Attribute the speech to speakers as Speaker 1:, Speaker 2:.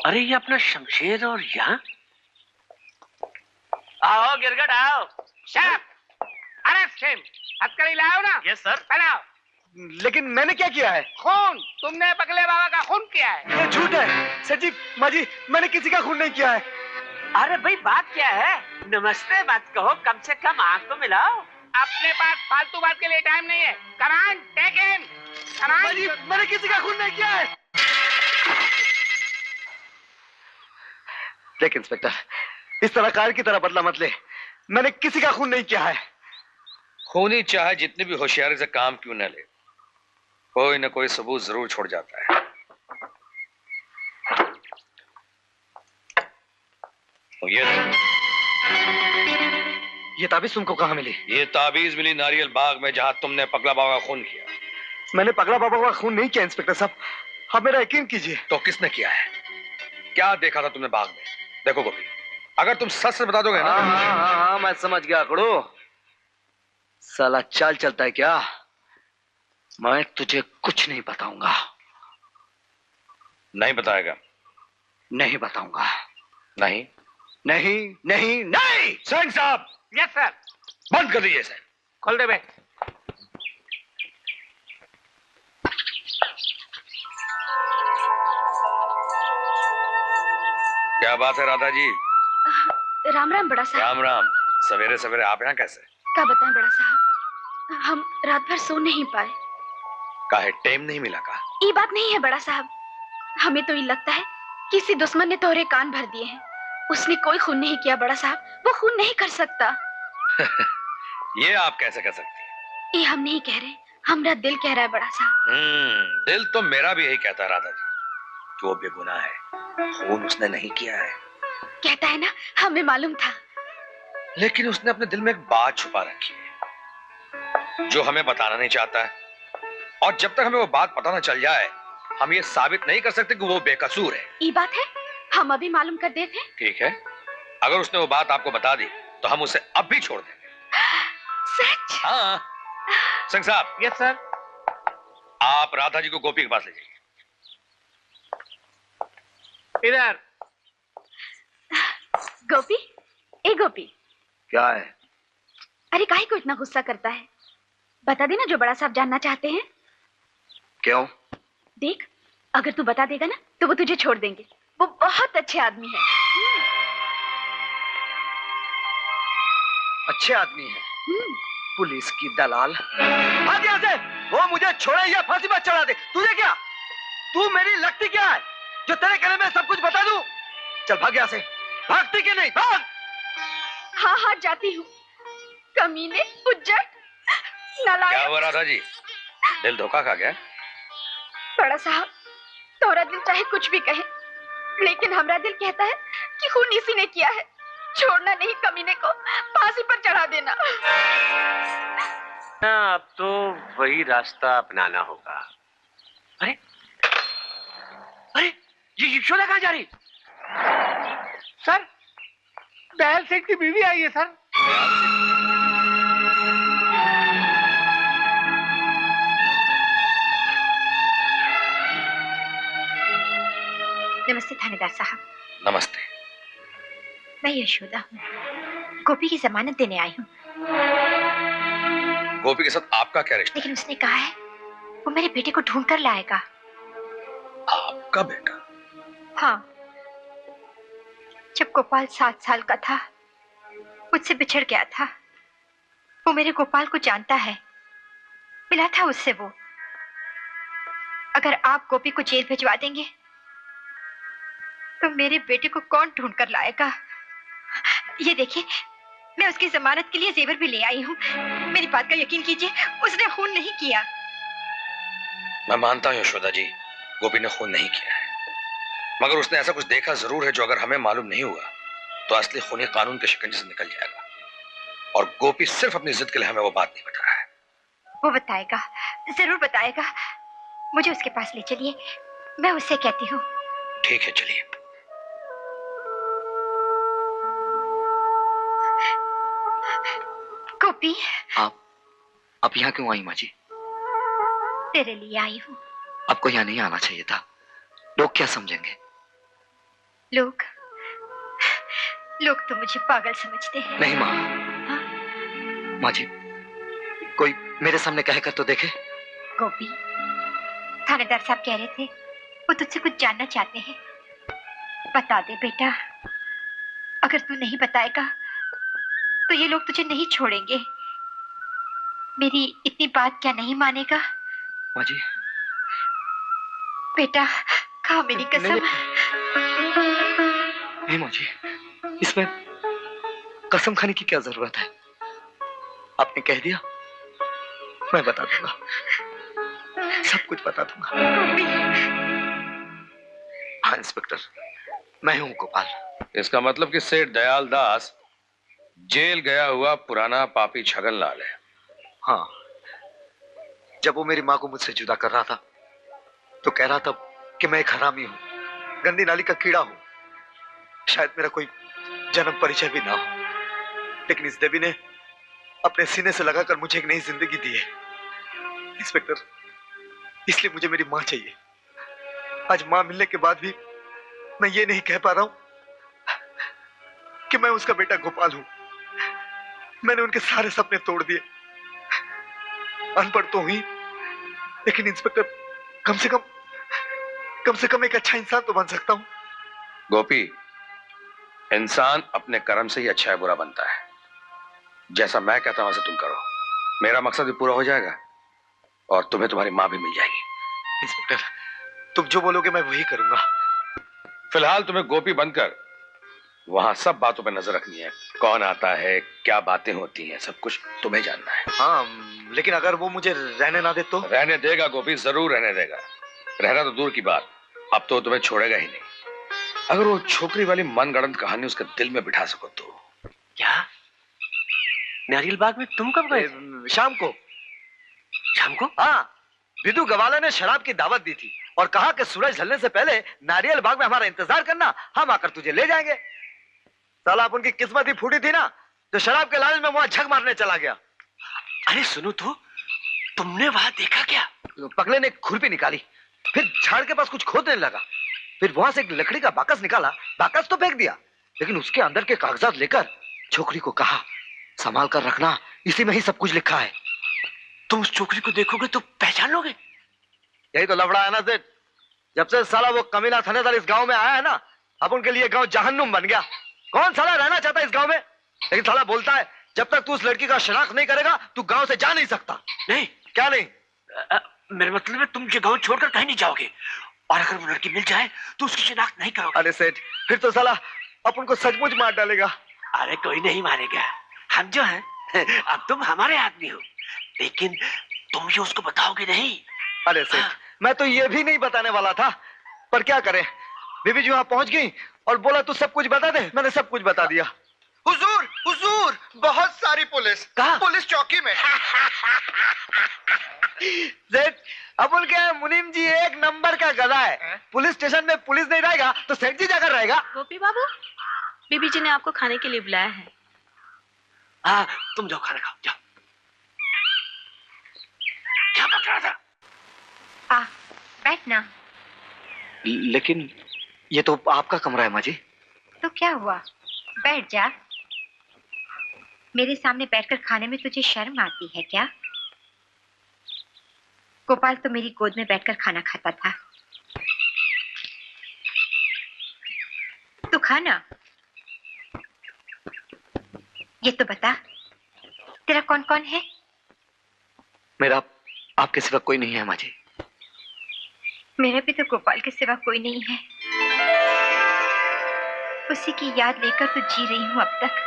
Speaker 1: अरे ये अपना शमशेर और यहाँ। आओ गिरगट आओ।
Speaker 2: शेफ, अरे शेफ, हथकड़ी लाओ ना।
Speaker 1: Yes sir.
Speaker 2: बनाओ।
Speaker 3: लेकिन मैंने क्या किया है?
Speaker 2: खून, तुमने पगले बाबा का खून किया है।
Speaker 3: ये झूठ है सर जी, माँ जी, मैंने किसी का खून नहीं किया है।
Speaker 1: अरे भाई बात क्या है? नमस्ते मत कहो, कम से कम आंख तो मिलाओ।
Speaker 2: अपने पास फालतू बात के लिए टाइम नहीं है। कमान, टेक इन।
Speaker 3: माँ जी, मैंने किसी का खून नहीं किया है। देख इंस्पेक्टर, इस तरह कार की तरह बदला मत ले। मैंने किसी का खून नहीं किया है।
Speaker 4: खूनी चाहे जितनी भी होशियारी से काम क्यों न ले, कोई न कोई सबूत जरूर छोड़ जाता है।
Speaker 3: ये ताबीज तुमको कहाँ मिली?
Speaker 4: ये ताबीज मिली नारियल बाग में, जहां तुमने पगला बाबा का खून किया।
Speaker 3: मैंने पगला बाबा का खून नहीं किया इंस्पेक्टर साहब, आप मेरा यकीन कीजिए।
Speaker 4: तो किसने किया है? क्या देखा था तुमने बाग में? देखो गोपी, अगर तुम सच से बता दोगे ना।
Speaker 3: हाँ, मैं समझ गया अकड़ो। साला चाल चलता है क्या? मैं तुझे कुछ नहीं बताऊंगा।
Speaker 4: नहीं बताएगा?
Speaker 3: नहीं बताऊंगा।
Speaker 4: नहीं
Speaker 3: नहीं नहीं नहीं।
Speaker 4: सिंह साहब।
Speaker 2: Yes sir.
Speaker 4: बंद कर दीजिए इसे।
Speaker 2: खोल दे बे।
Speaker 4: क्या बात है राधा जी?
Speaker 5: राम राम बड़ा साहब।
Speaker 4: राम राम। सवेरे सवेरे आप यहाँ कैसे?
Speaker 5: क्या बताएं बड़ा साहब, हम रात भर सो नहीं पाए।
Speaker 4: काहे टाइम नहीं मिला का?
Speaker 5: ये बात नहीं है बड़ा साहब, हमें तो ये लगता है किसी दुश्मन ने तोहरे कान भर दिए हैं। उसने कोई खून नहीं किया बड़ा साहब, वो खून नहीं कर सकता।
Speaker 4: ये आप कैसे कर सकती हैं?
Speaker 5: ये हम नहीं कह रहे, हमारा दिल कह रहा है बड़ा साहब।
Speaker 4: दिल तो मेरा भी यही कहता है राधा जी कि वो बेगुनाह है, खून उसने नहीं किया है।
Speaker 5: कहता है ना, हमें मालूम था।
Speaker 4: लेकिन उसने अपने दिल में एक बात छुपा रखी है जो हमें बताना नहीं चाहता है, और जब तक हमें वो बात पता ना चल जाए हम ये साबित नहीं कर सकते कि वो बेकसूर है।
Speaker 5: ये बात है, हम अभी मालूम कर देते।
Speaker 4: ठीक है, अगर उसने वो बात आपको बता दी तो हम उसे अब भी छोड़ देंगे।
Speaker 5: सच?
Speaker 4: हाँ। सिंह साहब।
Speaker 2: Yes sir.
Speaker 4: आप राधा जी को गोपी के पास ले जाइए।
Speaker 2: इधर।
Speaker 5: गोपी, ए गोपी।
Speaker 3: क्या है?
Speaker 5: अरे काहे को इतना गुस्सा करता है? बता देना जो बड़ा साहब जानना चाहते हैं।
Speaker 3: क्यों?
Speaker 5: देख, अगर तू बता देगा ना तो वो तुझे छोड़ देंगे। वो बहुत अच्छे आदमी है।
Speaker 3: अच्छे आदमी है? पुलिस की दलाल। भाग यहाँ से, वो मुझे छोड़े या फांसी पर चढ़ा दे। तुझे क्या? तू मेरी लगती क्या है जो तेरे कहने में सब कुछ बता दूं? चल भाग यहाँ से। भागती कि नहीं? भाग।
Speaker 5: हाँ हाँ जाती हूँ। कमीने, उज्जट, नालायक।
Speaker 4: क्या हुआ राधा जी, दिल धोखा खा गया?
Speaker 5: बड़ा साहब, तोरा दिल चाहे कुछ भी कहे, लेकिन हमारा दिल कहता है कि खून इसी ने किया है। छोड़ना नहीं कमीने को, फांसी पर चढ़ा देना।
Speaker 1: अब तो वही रास्ता अपनाना होगा। अरे अरे, ये यशोदा कहाँ जा रही?
Speaker 2: सर, दयाल सेठ की बीवी आई है सर।
Speaker 5: नमस्ते थानेदार साहब।
Speaker 4: नमस्ते।
Speaker 5: मैं यशोदा हूँ, गोपी की जमानत देने आई हूँ।
Speaker 4: गोपी के साथ आपका क्या रिश्ता?
Speaker 5: लेकिन उसने कहा है वो मेरे बेटे को ढूंढ कर लाएगा।
Speaker 4: आपका बेटा?
Speaker 5: हाँ, जब गोपाल 7 साल का था मुझसे बिछड़ गया था। वो मेरे गोपाल को जानता है, मिला था उससे वो। अगर आप गोपी को जेल भिजवा देंगे तो मेरे बेटे को कौन ढूंढ कर लाएगा? ये देखिए, मैं उसकी जमानत के लिए जेवर भी ले आई हूँ। मेरी बात का यकीन कीजिए, उसने खून नहीं किया।
Speaker 4: मैं मानता हूँ यशोदा जी, गोपी ने खून नहीं किया है, मगर उसने ऐसा कुछ देखा जरूर है जो अगर हमें मालूम नहीं हुआ तो असली खूनी कानून के शिकंजे से निकल जाएगा। और गोपी सिर्फ अपनी जिद के लिए हमें वो बात नहीं बता रहा है।
Speaker 5: वो बताएगा, जरूर बताएगा। मुझे उसके पास ले चलिए, मैं उससे कहती हूँ।
Speaker 4: ठीक है, चलिए।
Speaker 5: गोपी,
Speaker 3: आप यहाँ क्यों आई माँ जी?
Speaker 5: तेरे लिए आई हूँ।
Speaker 3: आपको यहाँ नहीं आना चाहिए था, लोग क्या समझेंगे?
Speaker 5: लोग लोग तो मुझे पागल समझते हैं।
Speaker 3: नहीं माँ।
Speaker 5: हाँ?
Speaker 3: माँ जी, कोई मेरे सामने कहकर तो देखे।
Speaker 5: गोपी, थानेदार साहब कह रहे थे वो तुझसे कुछ जानना चाहते हैं। बता दे बेटा, अगर तू नहीं बताएगा तो ये लोग तुझे नहीं छोड़ेंगे। मेरी इतनी बात क्या नहीं मानेगा?
Speaker 3: माँ जी।
Speaker 5: बेटा, खा मेरी कसम।
Speaker 3: नहीं माँ जी, इसमें कसम खाने की क्या जरूरत है? आपने कह दिया, मैं बता दूंगा, सब कुछ बता दूंगा। हाँ इंस्पेक्टर, मैं हूं गोपाल।
Speaker 4: इसका मतलब कि सेठ दयाल दास जेल गया हुआ पुराना पापी छगनलाल है।
Speaker 3: हाँ, जब वो मेरी माँ को मुझसे जुदा कर रहा था तो कह रहा था कि मैं एक हरामी हूं, गंदी नाली का कीड़ा हूं, शायद मेरा कोई जन्म परिचय भी ना हो, लेकिन इस देवी ने अपने सीने से लगाकर मुझे एक नई जिंदगी दी है। इंस्पेक्टर, इसलिए मुझे मेरी माँ चाहिए। आज माँ मिलने के बाद भी मैं ये नहीं कह पा रहा हूं कि मैं उसका बेटा गोपाल हूं। मैंने उनके सारे सपने तोड़ दिए। अनपढ़ तो हुई, लेकिन इंस्पेक्टर कम से कम एक अच्छा इंसान तो बन सकता हूं।
Speaker 4: गोपी, इंसान अपने कर्म से ही अच्छा है बुरा बनता है। जैसा मैं कहता हूं वैसा तुम करो, मेरा मकसद भी पूरा हो जाएगा और तुम्हें तुम्हारी मां भी मिल जाएगी।
Speaker 3: इंस्पेक्टर, तुम जो बोलोगे मैं वही करूंगा।
Speaker 4: फिलहाल तुम्हें गोपी बनकर वहां सब बातों पर नजर रखनी है। कौन आता है, क्या बातें होती हैं, सब कुछ तुम्हें जानना है।
Speaker 3: हाँ, लेकिन अगर वो मुझे रहने ना दे तो?
Speaker 4: रहने देगा गोपी, जरूर रहने देगा। रहना तो दूर की बात, अब तो तुम्हें छोड़ेगा ही नहीं। अगर वो छोकरी वाली मनगढ़ंत कहानी उसके दिल में बिठा सको तो।
Speaker 1: क्या? नारियल बाग में तुम कब गए?
Speaker 3: शाम को।
Speaker 1: शाम को?
Speaker 3: हाँ, विदु गवाला ने शराब की दावत दी थी और कहा कि सूरज ढलने से पहले नारियल बाग में हमारा इंतजार करना, हम आकर तुझे ले जाएंगे। साला अपन की किस्मत ही फूटी थी ना, जो शराब के लालच में वहां झक मारने चला गया।
Speaker 1: अरे सुनो तो, तुमने वहां देखा क्या?
Speaker 3: पगले ने एक खुरपी निकाली, फिर झाड़ के पास कुछ खोदने लगा, फिर वहां से एक लकड़ी का बाकस निकाला, बाकस तो फेंक दिया, लेकिन उसके अंदर के कागजात लेकर छोकरी को कहा संभाल कर रखना, इसी में ही सब कुछ लिखा है।
Speaker 1: तुम उस छोकरी को देखोगे तो पहचान लोगे?
Speaker 3: यही तो लफड़ा है ना सेठ, जब से साला वो कमीना थानेदार इस गांव में आया है ना, अब उनके लिए गांव जहन्नुम बन गया। कौन साला रहना चाहता है इस गांव में? लेकिन साला बोलता है जब तक तू उस लड़की का शनाख्त नहीं करेगा तू गांव से जा नहीं सकता।
Speaker 1: नहीं।
Speaker 3: क्या नहीं?
Speaker 1: मेरा मतलब है तुम ये गांव छोड़कर कहीं नहीं जाओगे, और अगर वो लड़की मिल जाए तो उसकी शिनाख्त नहीं करोगे।
Speaker 3: अरे सेठ, फिर तो साला अपन को सचमुच मार डालेगा।
Speaker 1: अरे कोई नहीं मारेगा, हम जो हैं अब तुम हमारे आदमी हो, लेकिन तुम ये उसको बताओगे नहीं।
Speaker 3: अरे सेठ, मैं तो ये भी नहीं बताने वाला था, पर क्या करें, बीबी जी वहां पहुंच गई और बोला तू सब कुछ बता दे। मैंने सब कुछ बता दिया।
Speaker 6: हुजूर, हुजूर, बहुत सारी पुलिस।
Speaker 1: कहाँ?
Speaker 6: पुलिस चौकी में।
Speaker 3: सेठ, अपन के मुनीम जी एक नंबर का गधा है। पुलिस स्टेशन में पुलिस नहीं रहेगा तो सेठ जी जाकर रहेगा।
Speaker 7: गोपी बाबू, बीबी जी ने आपको खाने के लिए बुलाया है।
Speaker 1: हाँ, तुम जाओ खाना खाओ, जाओ। क्या बक रहा था?
Speaker 5: आ, बैठ ना।
Speaker 3: लेकिन ये तो आपका कमरा है माँ जी।
Speaker 5: तो क्या हुआ, बैठ जा। मेरे सामने बैठकर खाने में तुझे शर्म आती है क्या? गोपाल तो मेरी गोद में बैठकर खाना खाता था। तू खाना। ये तो बता, तेरा कौन कौन है?
Speaker 3: मेरा आपके सिवा कोई नहीं है माँ जी।
Speaker 5: मेरा भी तो गोपाल के सिवा कोई नहीं है। उसी की याद लेकर तो जी रही हूं अब तक।